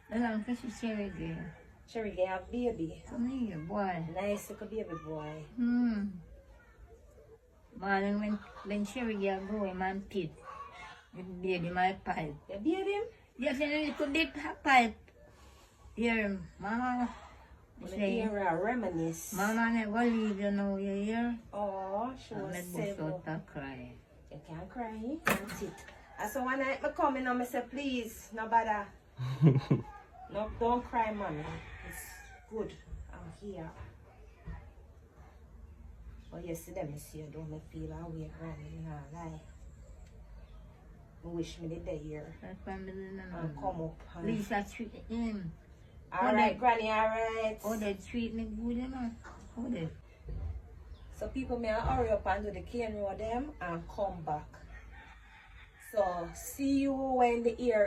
Alam kasi Cherry girl. Cherry girl have baby. Come here, boy. Nice little baby boy. Man, when Cherry girl go, man pit. The baby my pipe. You beat him? Yes, and it could be pipe. Here, mama. The Say, era reminisce. mama never leave you know, you hear? Oh, she was Let seven. go start cry. You can't cry, you can't sit. And so one night I come in and I say, please, no bother. No, don't cry, mommy. It's good. I'm here. But yesterday, I see you don't make feel away, granny. Nah, lie. I wish me the day here. That's why me And don't come up. And... Lisa treat him. Alright, granny, alright. Oh, they treat me good, you know. Oh, they. So people may hurry up and do the cane road them and come back. So see you when the air